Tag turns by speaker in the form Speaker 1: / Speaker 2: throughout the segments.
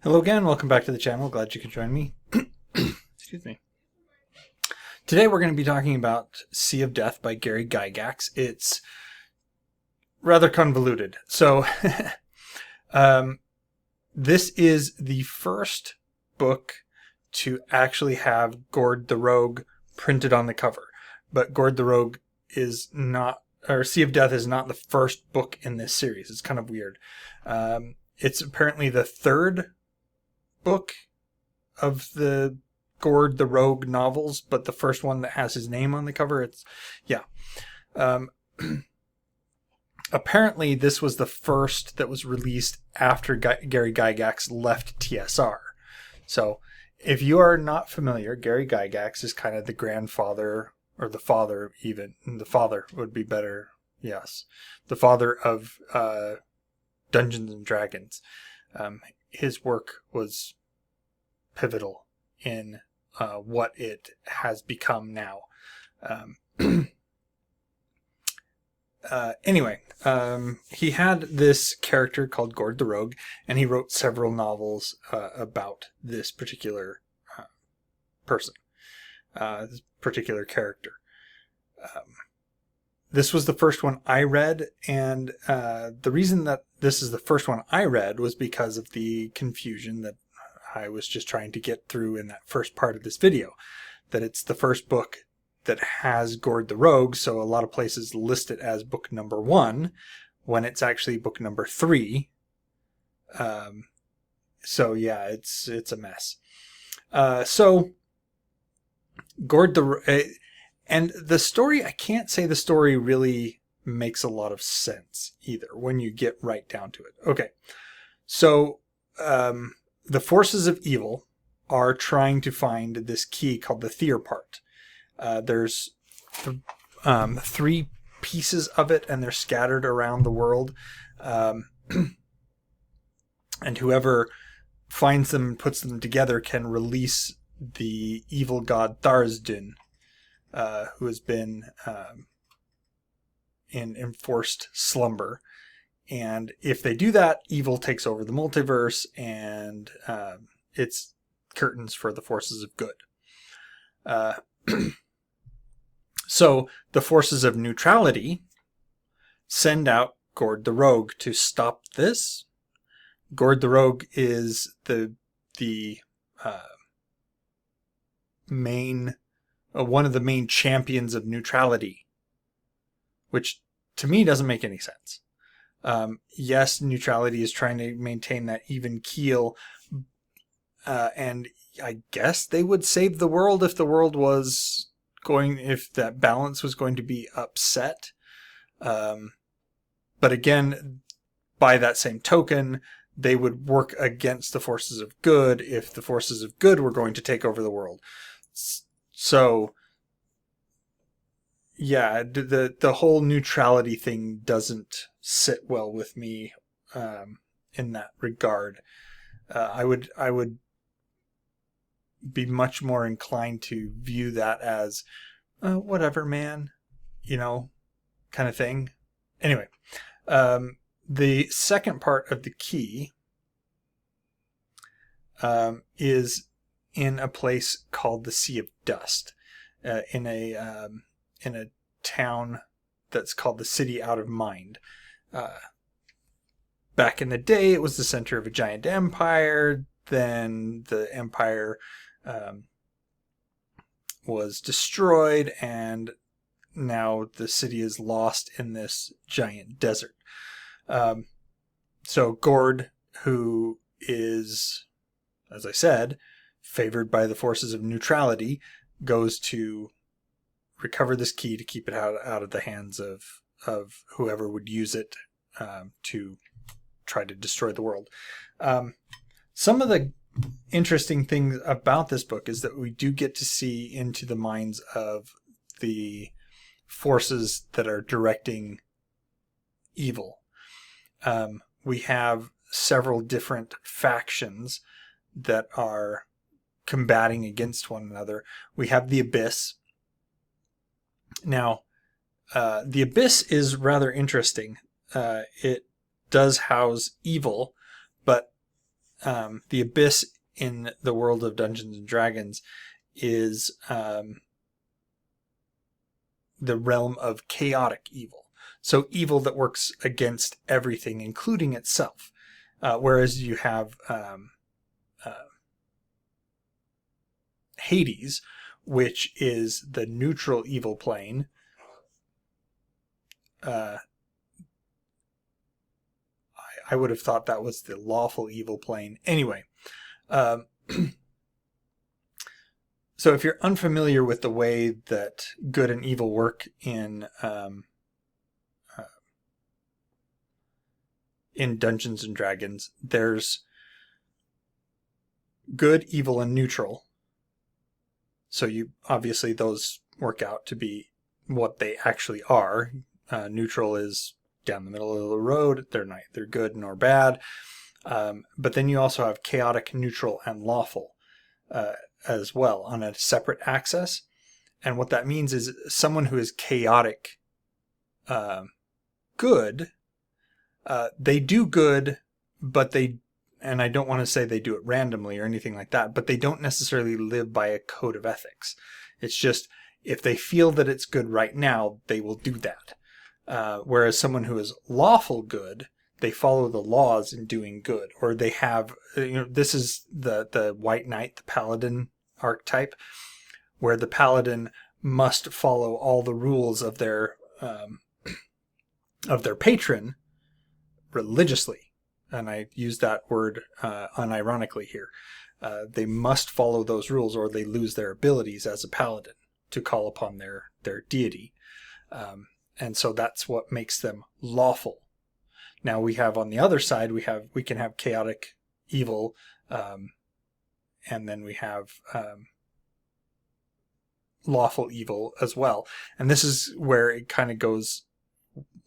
Speaker 1: Hello again, welcome back to the channel. Glad you could join me. Excuse me. Today we're going to be talking about Sea of Death by Gary Gygax. It's rather convoluted. So, this is the first book to actually have Gord the Rogue printed on the cover. But Gord the Rogue is not, or Sea of Death is not the first book in this series. It's kind of weird. It's apparently the third book of the Gord the Rogue novels, but the first one that has his name on the cover. Apparently this was the first that was released after Gary Gygax left TSR. So if you are not familiar, Gary Gygax is kind of the grandfather, or the father even. The father would be better. Yes. The father of Dungeons and Dragons. His work was pivotal in what it has become now. Anyway, he had this character called Gord the Rogue, and he wrote several novels about this particular person, this particular character. This was the first one I read, and the reason that this is the first one I read was because of the confusion that I was just trying to get through in that first part of this video. That it's the first book that has Gord the Rogue, so a lot of places list it as book number 1, when it's actually book number 3. So yeah, it's a mess. So Gord the... And the story, I can't say the story really makes a lot of sense either when you get right down to it. Okay, so the forces of evil are trying to find this key called the Theopart. There's 3 pieces of it, and they're scattered around the world. And whoever finds them and puts them together can release the evil god Tharizdun, who has been in enforced slumber. And if they do that, evil takes over the multiverse, and it's curtains for the forces of good. So the forces of neutrality send out Gord the Rogue to stop this. Gord the Rogue is the main... one of the main champions of neutrality, which to me doesn't make any sense. Yes, neutrality is trying to maintain that even keel, and I guess they would save the world if the world was going, if that balance was going to be upset. But again, by that same token, they would work against the forces of good if the forces of good were going to take over the world. So, yeah, the whole neutrality thing doesn't sit well with me in that regard. I would be much more inclined to view that as whatever, man, kind of thing. Anyway, the second part of the key is in a place called the Sea of Dust, in a town that's called the City Out of Mind. Back in the day, it was the center of a giant empire. Then the empire was destroyed, and now the city is lost in this giant desert. So Gord, who is, as I said, favored by the forces of neutrality, goes to recover this key to keep it out of the hands of whoever would use it to try to destroy the world. Some of the interesting things about this book is that we do get to see into the minds of the forces that are directing evil. We have several different factions that are combating against one another. We have the Abyss. Now, the Abyss is rather interesting. It does house evil, but the abyss in the world of Dungeons and Dragons is the realm of chaotic evil. So evil that works against everything, including itself. Whereas you have Hades, which is the neutral evil plane. I would have thought that was the lawful evil plane. Anyway, so if you're unfamiliar with the way that good and evil work in Dungeons and Dragons, there's good, evil, and neutral. So you obviously those work out to be what they actually are. Neutral is down the middle of the road. They're neither good nor bad. But then you also have chaotic, neutral, and lawful as well on a separate axis. And what that means is someone who is chaotic good, they do good, but and I don't want to say they do it randomly or anything like that, but they don't necessarily live by a code of ethics. It's just if they feel that it's good right now, they will do that. Whereas someone who is lawful good, they follow the laws in doing good, or they have, this is the White Knight, the Paladin archetype, where the Paladin must follow all the rules of their patron religiously. And I use that word unironically here. They must follow those rules or they lose their abilities as a paladin to call upon their deity. And so that's what makes them lawful. Now we have on the other side, we can have chaotic evil, and then we have lawful evil as well. And this is where it kind of goes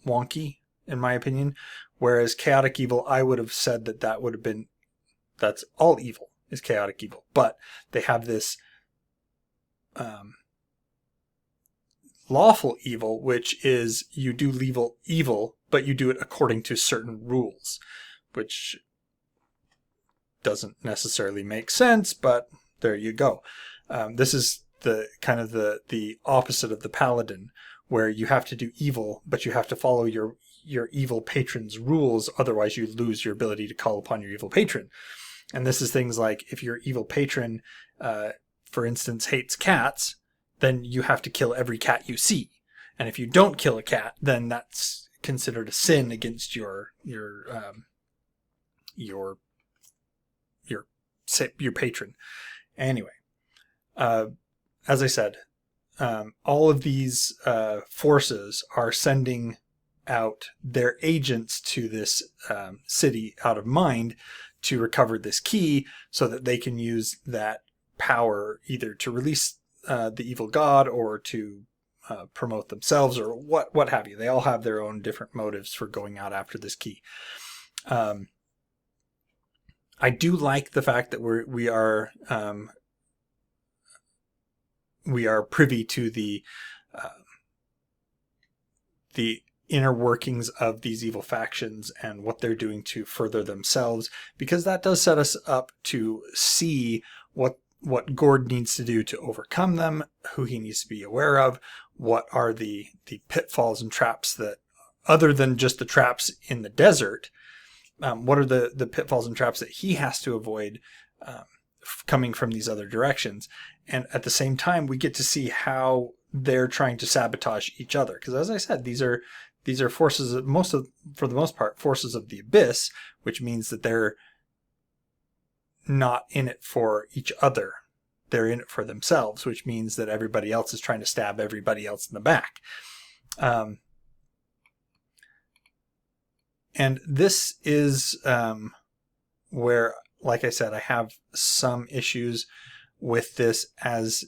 Speaker 1: wonky, in my opinion. Whereas chaotic evil, I would have said that would have been, that's all evil is chaotic evil. But they have this lawful evil, which is you do evil, but you do it according to certain rules, which doesn't necessarily make sense, but there you go. This is the kind of the opposite of the paladin, where you have to do evil, but you have to follow your evil patron's rules, otherwise you lose your ability to call upon your evil patron. And this is things like if your evil patron, for instance, hates cats, then you have to kill every cat you see. And if you don't kill a cat, then that's considered a sin against your patron. Anyway, as I said, all of these forces are sending out their agents to this city out of mind to recover this key so that they can use that power either to release the evil god or to promote themselves or what have you. They all have their own different motives for going out after this key. I do like the fact that we are privy to the inner workings of these evil factions and what they're doing to further themselves, because that does set us up to see what Gord needs to do to overcome them, who he needs to be aware of, what are the pitfalls and traps that, other than just the traps in the desert, what are the pitfalls and traps that he has to avoid coming from these other directions. And at the same time, we get to see how they're trying to sabotage each other. Because as I said, these are forces, for the most part, forces of the abyss, which means that they're not in it for each other. They're in it for themselves, which means that everybody else is trying to stab everybody else in the back. And this is where, like I said, I have some issues with this. As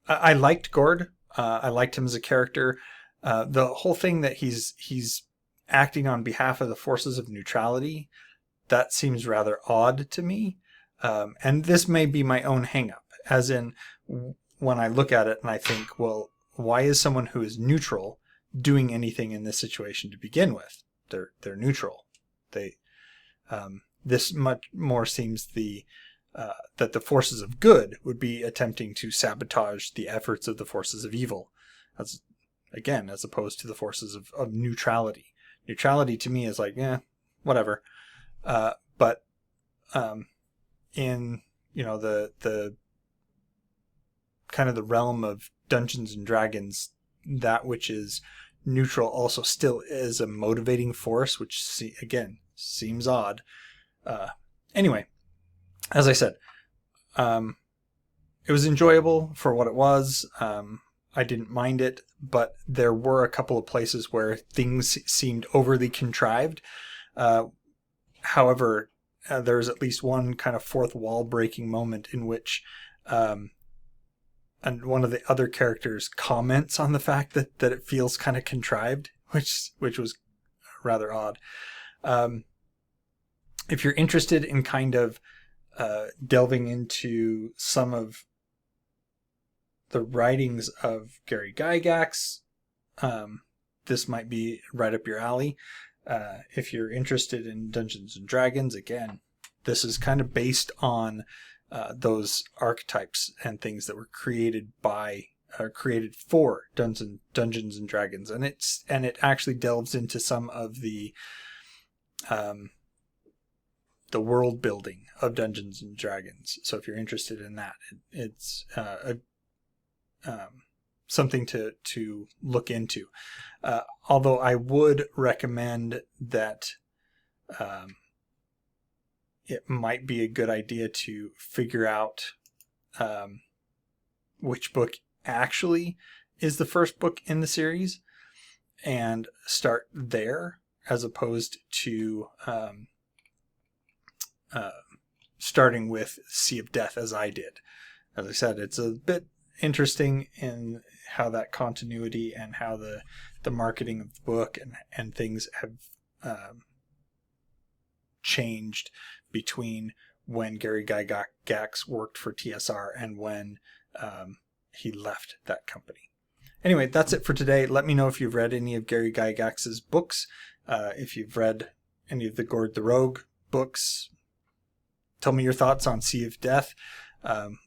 Speaker 1: I liked Gord. I liked him as a character. The whole thing that he's acting on behalf of the forces of neutrality, that seems rather odd to me. And this may be my own hang-up, as in when I look at it and I think, well, why is someone who is neutral doing anything in this situation to begin with? They're neutral. this much more seems that the forces of good would be attempting to sabotage the efforts of the forces of evil, as opposed to the forces of neutrality. Neutrality to me is like, whatever. But in the kind of the realm of Dungeons and Dragons, that which is neutral also still is a motivating force, which seems odd. Anyway, as I said, it was enjoyable for what it was. I didn't mind it, but there were a couple of places where things seemed overly contrived. However, there's at least one kind of fourth wall breaking moment in which and one of the other characters comments on the fact that it feels kind of contrived, which was rather odd. If you're interested in kind of delving into some of the writings of Gary Gygax, this might be right up your alley. If you're interested in Dungeons and Dragons, again, this is kind of based on those archetypes and things that were created for Dungeons and Dragons, and it actually delves into some of the world building of Dungeons and Dragons. So if you're interested in that, it's something to look into. Although I would recommend that it might be a good idea to figure out which book actually is the first book in the series and start there, as opposed to starting with Sea of Death as I did. As I said, it's a bit interesting in how that continuity and how the marketing of the book and things have changed between when Gary Gygax worked for TSR and when he left that company. Anyway, that's it for today. Let me know if you've read any of Gary Gygax's books. If you've read any of the Gord the Rogue books, tell me your thoughts on Sea of Death.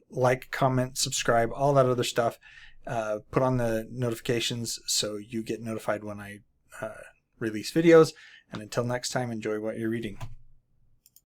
Speaker 1: Like, comment, subscribe, all that other stuff. Put on the notifications so you get notified when I release videos. And until next time, enjoy what you're reading.